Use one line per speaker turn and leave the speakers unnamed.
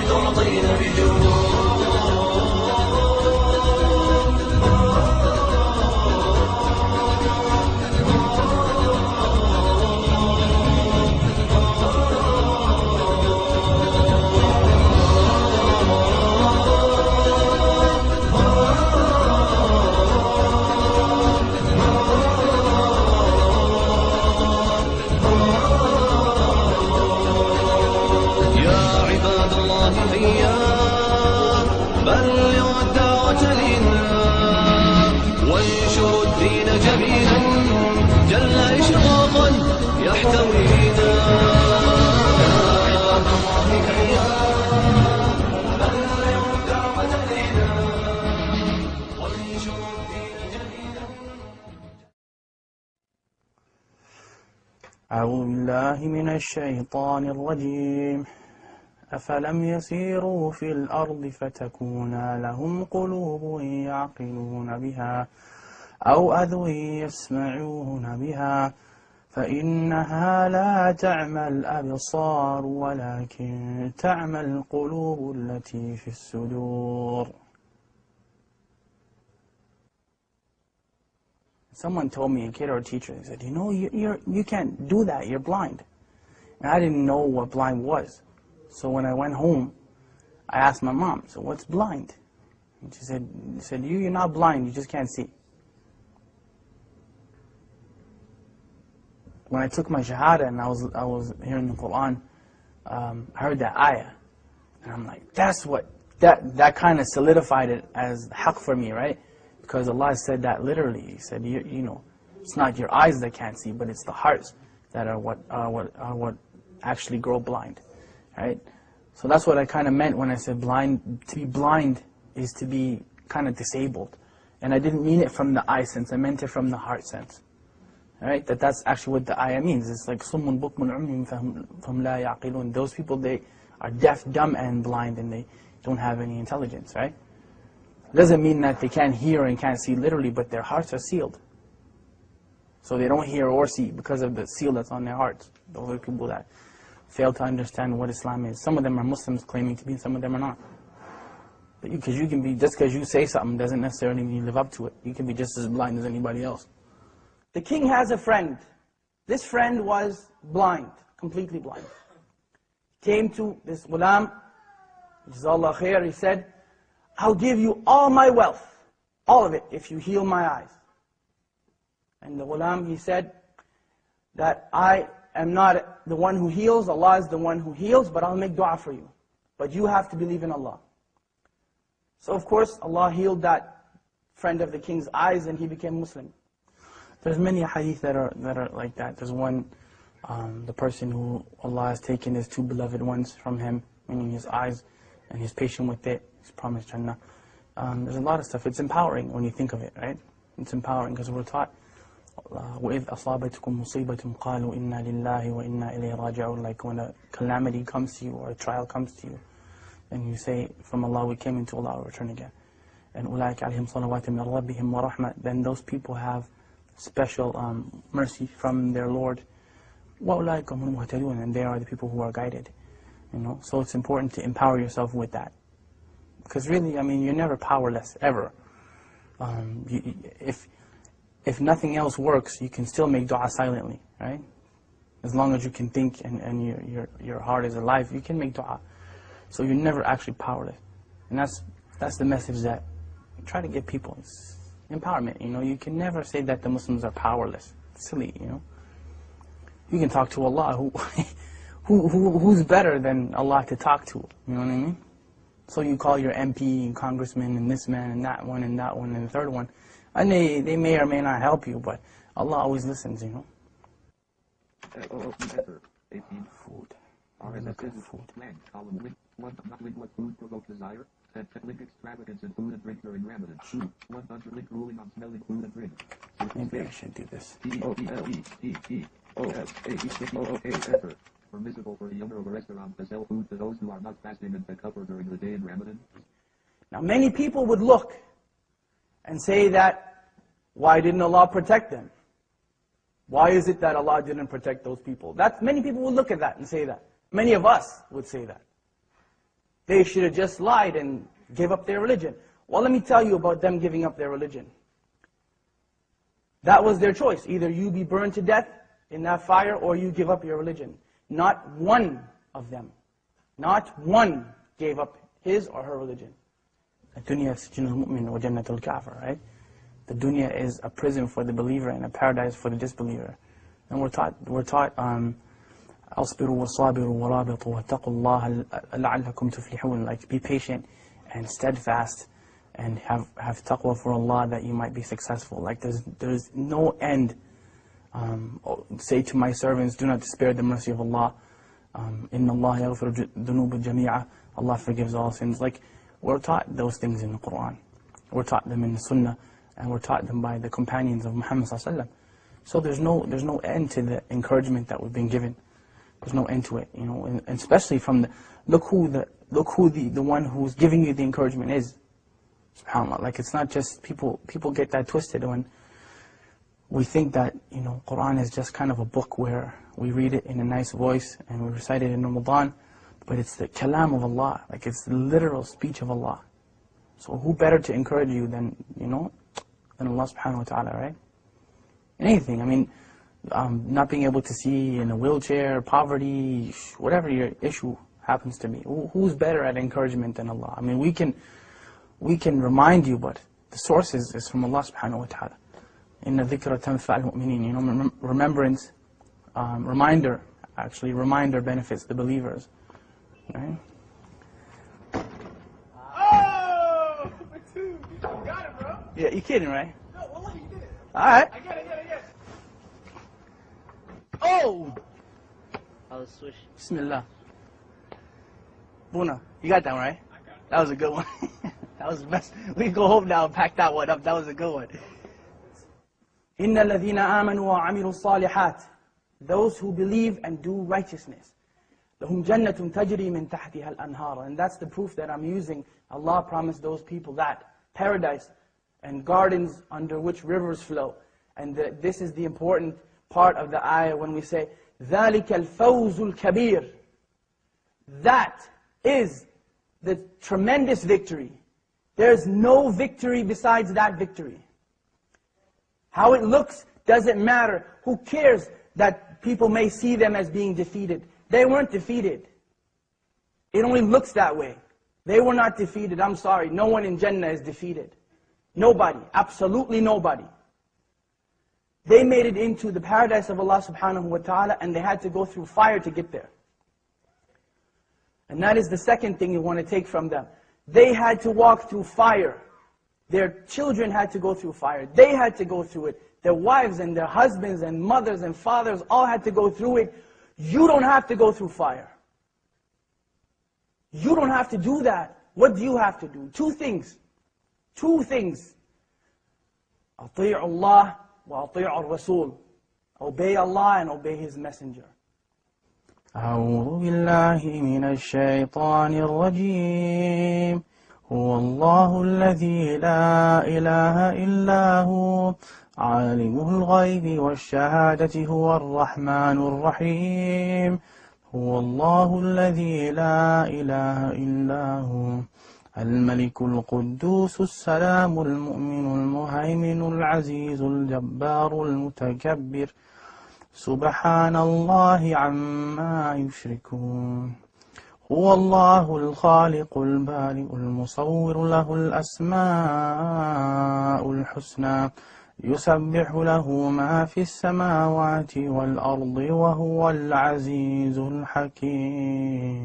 تعطينا بجود. بلغوا الدعوة لنا وانشروا الدين جميلا جل إشراقا يحتوينا. بلغوا الدعوة لنا وانشروا الدين جميلا.
أعوذ بالله من الشيطان الرجيم. أفلم يسيروا في الأرض فتكون لهم قلوب يعقلون بها أو أذن يسمعون بها فإنها لا تعمى الأبصار ولكن تعمى القلوب التي في الصدور. Someone told me, a kid or a teacher, they said, you know, you can't do that, you're blind. And I didn't know what blind was. So when I went home, I asked my mom, so what's blind? And she said, you're not blind, you just can't see. When I took my shahada and I was hearing the Quran, I heard that ayah. And I'm like, that kind of solidified it as haqq for me, right? Because Allah said that literally. He said, you know, it's not your eyes that can't see, but it's the hearts that are what actually grow blind. Right? So that's what I kind of meant when I said blind. To be blind is to be kind of disabled. And I didn't mean it from the eye sense, I meant it from the heart sense. Right? That's actually what the ayah means. It's like summun bukmun umyun fahum la yaqilun. Those people, they are deaf, dumb, and blind, and they don't have any intelligence, right? It doesn't mean that they can't hear and can't see literally, but their hearts are sealed. So they don't hear or see because of the seal that's on their hearts. Those are people that fail to understand what Islam is. Some of them are Muslims claiming to be, and some of them are not. But because you can be, just because you say something doesn't necessarily mean you live up to it. You can be just as blind as anybody else. The king has a friend. This friend was blind, completely blind. Came to this ghulam, Jazakallah khair, he said, I'll give you all my wealth, all of it, if you heal my eyes. And the ghulam, he said, that I am not the one who heals, Allah is the one who heals, but I'll make dua for you. But you have to believe in Allah. So of course, Allah healed that friend of the king's eyes and he became Muslim. There's many hadith that are like that. There's one, the person who Allah has taken his two beloved ones from him, meaning his eyes, and he's patient with it, he's promised Jannah. There's a lot of stuff. It's empowering when you think of it, right? It's empowering because we're taught, وَإِذْ أَصَابَتْكُمْ مُصِيبَةٌ قَالُوا إِنَّا لِلَّهِ وَإِنَّا إِلَيْهِ رَاجِعُونَ. Like when a calamity comes to you or a trial comes to you, and you say, from Allah we came, into Allah we return again. And أُولَٰئِكَ عَلَيْهِمْ صَلَوَاتٍ مِّن رَبِّهِمْ وَرَحْمَةٍ. Then those people have special mercy from their Lord. وَأُولَٰئِكَ هُمُ الْمُهْتَدُونَ. And they are the people who are guided. You know, so it's important to empower yourself with that. Because really, I mean, you're never powerless, ever. If nothing else works, you can still make dua silently, right? As long as you can think and your heart is alive, you can make dua. So you're never actually powerless. And that's the message that I try to give people. It's empowerment, you know. You can never say that the Muslims are powerless. It's silly, you know. You can talk to Allah, who's better than Allah to talk to, you know what I mean? So you call your MP and congressman and this man and that one and that one and the third one. And they may or may not help you, but Allah always listens, you know. Food. Look at food.
What food provokes desire? Link extravagance in food and drink during Ramadan. 100 link ruling on smelling food and drink.
Maybe I should do this.
Permissible for the owner of a restaurant to sell food to those who are not fasting and takafur during the day in Ramadan.
Now many people would look and say that, why didn't Allah protect them? Why is it that Allah didn't protect those people? Many people would look at that and say that. Many of us would say that. They should have just lied and gave up their religion. Well, let me tell you about them giving up their religion. That was their choice. Either you be burned to death in that fire or you give up your religion. Not one of them, not one gave up his or her religion. الدنيا سجن المؤمن وجنة الكافر, right? The dunya is a prison for the believer and a paradise for the disbeliever. And we're taught أصبروا وصابروا ورابطوا واتقوا الله لعلكم تفلحون. Like, be patient and steadfast and have taqwa for Allah that you might be successful. Like, there's no end. Say to my servants, do not despair the mercy of Allah. Inna Allah yaghfiru dhunuba jami'a. Allah forgives all sins. Like, we're taught those things in the Quran. We're taught them in the Sunnah, and we're taught them by the companions of Muhammad sallallahu alaihi wasallam. So there's no end to the encouragement that we've been given. There's no end to it, you know. And especially from look who the one who's giving you the encouragement is. SubhanAllah. Like, it's not just people get that twisted when we think that, you know, Quran is just kind of a book where we read it in a nice voice and we recite it in Ramadan, but it's the kalam of Allah. Like, it's the literal speech of Allah. So who better to encourage you than, you know, than Allah subhanahu wa ta'ala, right? Anything, I mean, not being able to see in a wheelchair, poverty, whatever your issue happens to be. Who's better at encouragement than Allah? I mean, we can remind you, but the source is from Allah subhanahu wa ta'ala. Inna dhikra tanfa'al mu'minin. You know, remembrance, reminder benefits the believers. Right?
Oh! Two. You got it, bro.
Yeah, you kidding, right?
No, well, you did it.
Alright.
I get it.
Oh!
I'll switch.
Bismillah. Buna, you got that one, right?
I got it.
That was a good one. That was the best. We can go home now and pack that one up. That was a good one. إِنَّ الَّذِينَ آمَنُوا وَعَمِلُوا الصَّالِحَاتِ. Those who believe and do righteousness. لَهُمْ جَنَّةٌ تَجْرِي مِنْ تَحْتِهَا الْأَنْهَارُ. And that's the proof that I'm using. Allah promised those people that. Paradise and gardens under which rivers flow. And this is the important part of the ayah when we say, ذَلِكَ الْفَوْزُ الْكَبِيرُ. That is the tremendous victory. There's no victory besides that victory. How it looks doesn't matter. Who cares that people may see them as being defeated? They weren't defeated. It only looks that way. They were not defeated. I'm sorry. No one in Jannah is defeated. Nobody. Absolutely nobody. They made it into the paradise of Allah subhanahu wa ta'ala, and they had to go through fire to get there. And that is the second thing you want to take from them. They had to walk through fire. Their children had to go through fire. They had to go through it. Their wives and their husbands and mothers and fathers all had to go through it. You don't have to go through fire. You don't have to do that. What do you have to do? Two things. Two things. أطيعوا الله وأطيعوا الرسول. Obey Allah and obey His Messenger.
أعوذ بالله من الشيطان الرجيم هو الله الذي لا إله إلا هو عالم الغيب والشهادة هو الرحمن الرحيم هو الله الذي لا إله إلا هو الملك القدوس السلام المؤمن المهيمن العزيز الجبار المتكبر سبحان الله عما يشركون هو الله الخالق البارئ المصور له الأسماء الحسنى يسبح له ما في السماوات والأرض وهو العزيز الحكيم